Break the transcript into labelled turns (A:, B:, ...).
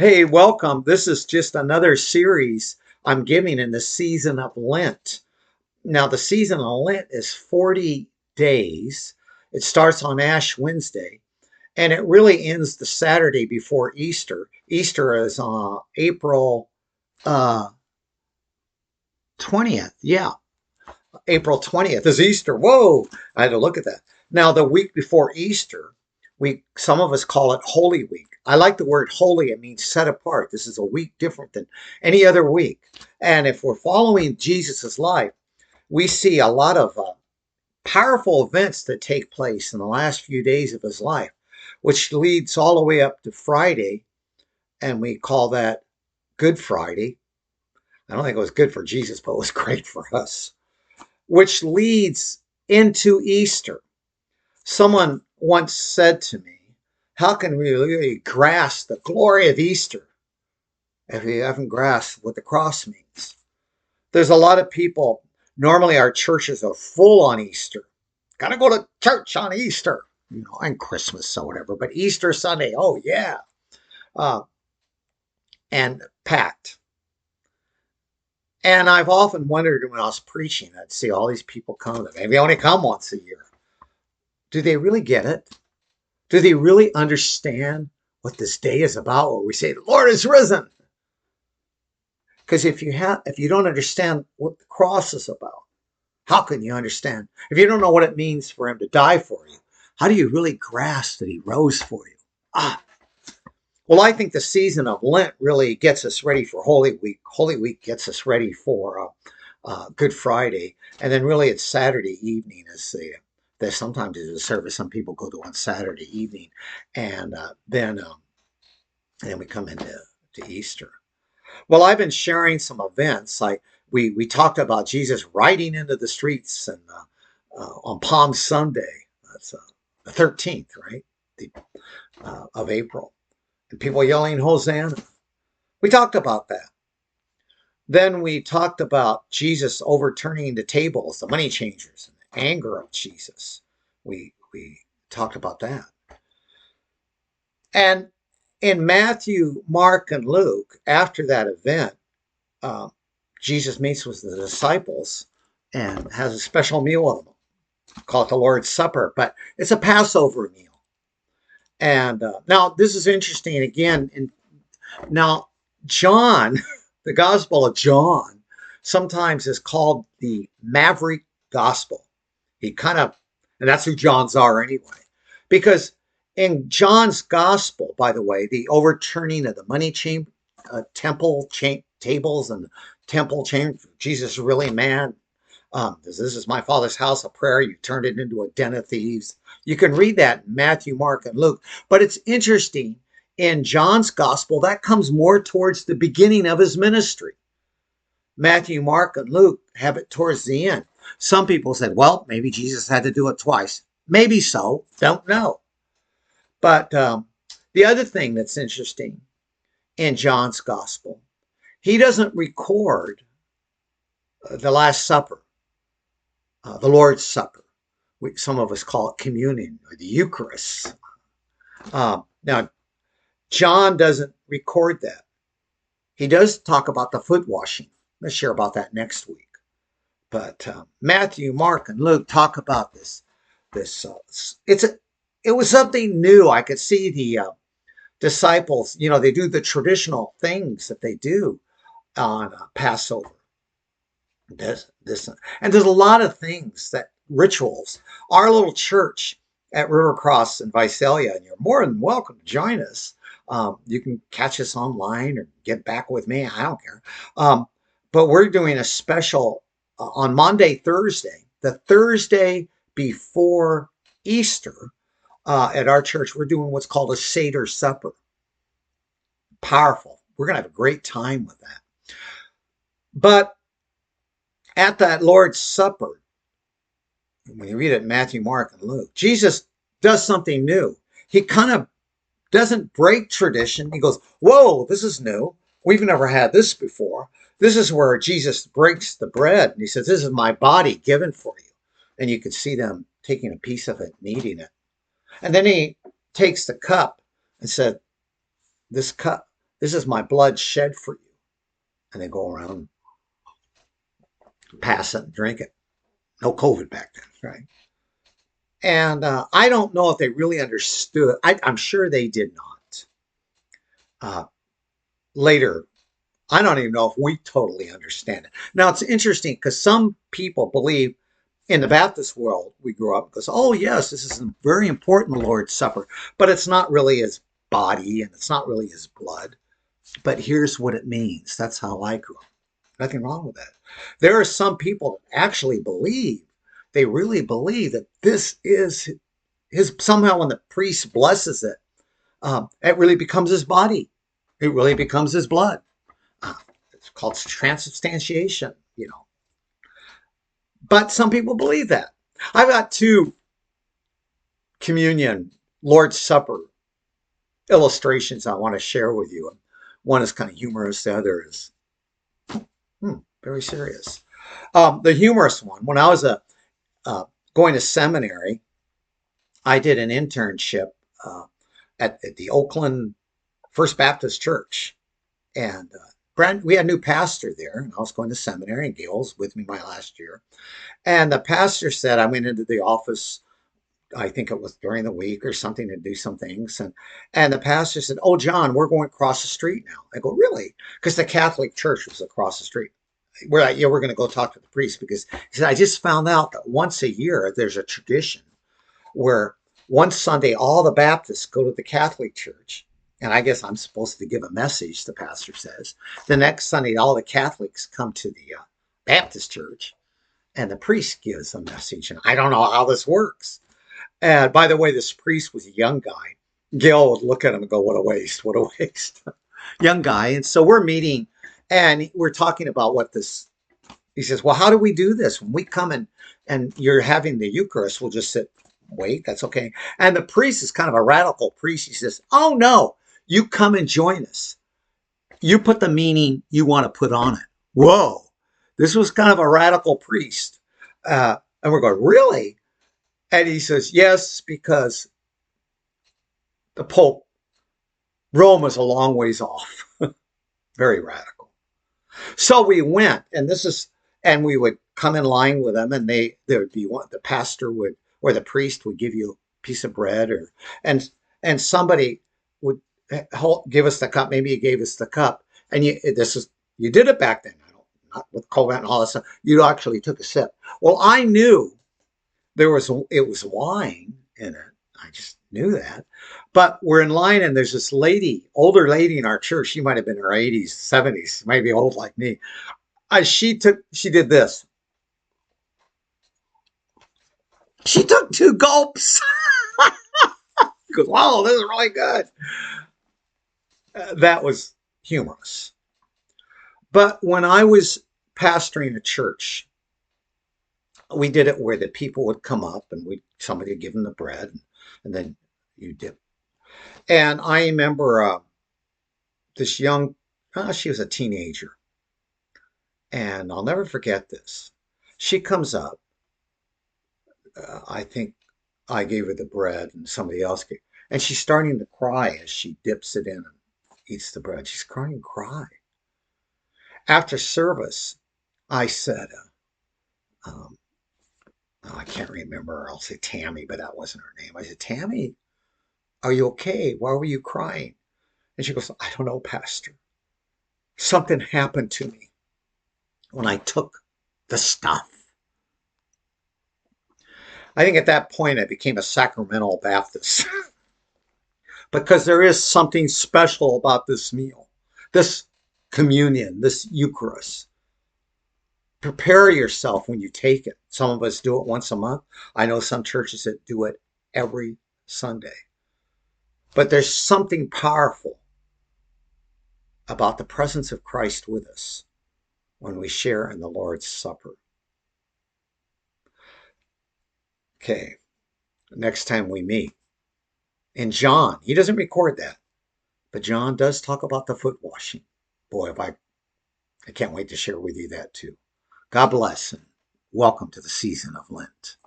A: Hey, welcome. This is just another series I'm giving in the season of Lent. Now, the season of Lent is 40 days. It starts on Ash Wednesday and it really ends the Saturday before Easter. Easter is April uh, 20th. Yeah, April 20th is Easter. Whoa, I had to look at that. Now, the week before Easter, some of us call it Holy Week. I like the word holy. It means set apart. This is a week different than any other week. And if we're following Jesus's life, we see a lot of powerful events that take place in the last few days of his life, which leads all the way up to Friday, and we call that Good Friday. I don't think it was good for Jesus, but it was great for us, which leads into Easter. Someone once said to me, how can we really grasp the glory of Easter if we haven't grasped what the cross means? There's a lot of people, normally our churches are full on Easter. Got to go to church on Easter, and Christmas or whatever, but Easter Sunday, oh yeah, uh, and packed. And I've often wondered when I was preaching, I'd see all these people come that maybe only come once a year. Do they really get it? Do they really understand what this day is about? Where we say, the Lord is risen. Because if you don't understand what the cross is about, how can you understand? If you don't know what it means for him to die for you, how do you really grasp that he rose for you? Well, I think the season of Lent really gets us ready for Holy Week. Holy Week gets us ready for Good Friday, and then really it's Saturday evening is there's sometimes there's a service some people go to on Saturday evening, and then we come into Easter. Well, I've been sharing some events. We talked about Jesus riding into the streets and on Palm Sunday. That's the 13th, right? Of April, and people yelling Hosanna. We talked about that. Then we talked about Jesus overturning the tables, the money changers, and the anger of Jesus. We talked about that. And in Matthew, Mark, and Luke, after that event, uh, Jesus meets with the disciples and has a special meal with them. Call it the Lord's Supper, but it's a Passover meal. And now this is interesting again. Now, John, the Gospel of John, sometimes is called the Maverick Gospel. And that's who John's are anyway. Because in John's Gospel, by the way, the overturning of the temple tables and temple chamber, Jesus is really mad. This is my Father's house of prayer. You turned it into a den of thieves. You can read that in Matthew, Mark, and Luke. But it's interesting. In John's gospel, that comes more towards the beginning of his ministry. Matthew, Mark, and Luke have it towards the end. Some people said, well, maybe Jesus had to do it twice. Maybe so. Don't know. But the other thing that's interesting in John's gospel, he doesn't record the Last Supper, the Lord's Supper. Some of us call it communion or the Eucharist. Now, John doesn't record that. He does talk about the foot washing. Let's share about that next week. But Matthew, Mark, and Luke talk about this. It was something new. I could see the disciples. They do the traditional things that they do on Passover. And there's a lot of things rituals. Our little church at River Cross in Visalia, and you're more than welcome to join us. You can catch us online or get back with me. I don't care. But we're doing a special on Monday, Thursday, the Thursday before Easter at our church. We're doing what's called a Seder Supper. Powerful. We're going to have a great time with that. But at that Lord's Supper, when you read it in Matthew, Mark, and Luke, Jesus does something new. He kind of doesn't break tradition. He goes, whoa, this is new. We've never had this before. This is where Jesus breaks the bread. And he says, this is my body given for you. And you could see them taking a piece of it and eating it. And then he takes the cup and said, this cup, This is my blood shed for you. And they go around, pass it, and drink it. No COVID back then, right? And I don't know if they really understood. I'm sure they did not. Later, I don't even know if we totally understand it. Now, it's interesting because some people believe in the Baptist world we grew up because, oh, yes, this is very important, the Lord's Supper, but it's not really his body and it's not really his blood. But here's what it means. That's how I grew up. Nothing wrong with that. There are some people that actually believe, they really believe that this is his, somehow when the priest blesses it, it really becomes his body. It really becomes his blood. Uh, it's called transubstantiation, you know. But some people believe that. I've got two communion, Lord's Supper illustrations I want to share with you. One is kind of humorous, the other is very serious. The humorous one, when I was going to seminary, I did an internship at the Oakland First Baptist Church. And we had a new pastor there, and I was going to seminary, and Gail was with me my last year. And the pastor said, I went into the office, I think it was during the week or something, to do some things. And the pastor said, oh, John, we're going across the street now. I go, really? Because the Catholic Church was across the street. We're like, yeah, we're going to go talk to the priest, because he said, I just found out that once a year there's a tradition where one Sunday all the Baptists go to the Catholic Church. And I guess I'm supposed to give a message, the pastor says. The next Sunday, all the Catholics come to the Baptist church, and the priest gives a message. And I don't know how this works. And by the way, this priest was a young guy. Gail would look at him and go, what a waste, what a waste. Young guy. And so we're meeting, and we're talking about what this, he says, well, how do we do this? When we come and you're having the Eucharist, we'll just sit, wait, that's okay. And the priest is kind of a radical priest. He says, oh, no. You come and join us. You put the meaning you want to put on it. Whoa. This was kind of a radical priest. And we're going, really? And he says, yes, because the Pope, Rome is a long ways off. Very radical. So we went, and we would come in line with them, and there would be one, the pastor would, or the priest would give you a piece of bread, and somebody would give us the cup. Maybe he gave us the cup, and you did it back then. Not with COVID and all that stuff. You actually took a sip. Well, I knew it was wine in it. I just knew that. But we're in line, and there's this lady, older lady in our church. She might have been in her 80s, 70s, maybe old like me. She did this. She took 2 gulps. She goes, wow, this is really good. That was humorous. But when I was pastoring a church, we did it where the people would come up, and somebody would give them the bread, and then you dip. And I remember this young, she was a teenager, and I'll never forget this. She comes up. I think I gave her the bread, and somebody else gave, and she's starting to cry as she dips it in and eats the bread. She's crying, After service, I said, I can't remember. I'll say Tammy, but that wasn't her name. I said, Tammy, are you okay? Why were you crying? And she goes, I don't know, Pastor. Something happened to me when I took the stuff. I think at that point I became a sacramental Baptist because there is something special about this meal, this communion, this Eucharist. Prepare yourself when you take it. Some of us do it once a month. I know some churches that do it every Sunday. But there's something powerful about the presence of Christ with us when we share in the Lord's Supper. Okay, next time we meet. And John, he doesn't record that, but John does talk about the foot washing. Boy, I can't wait to share with you that too. God bless, and welcome to the season of Lent.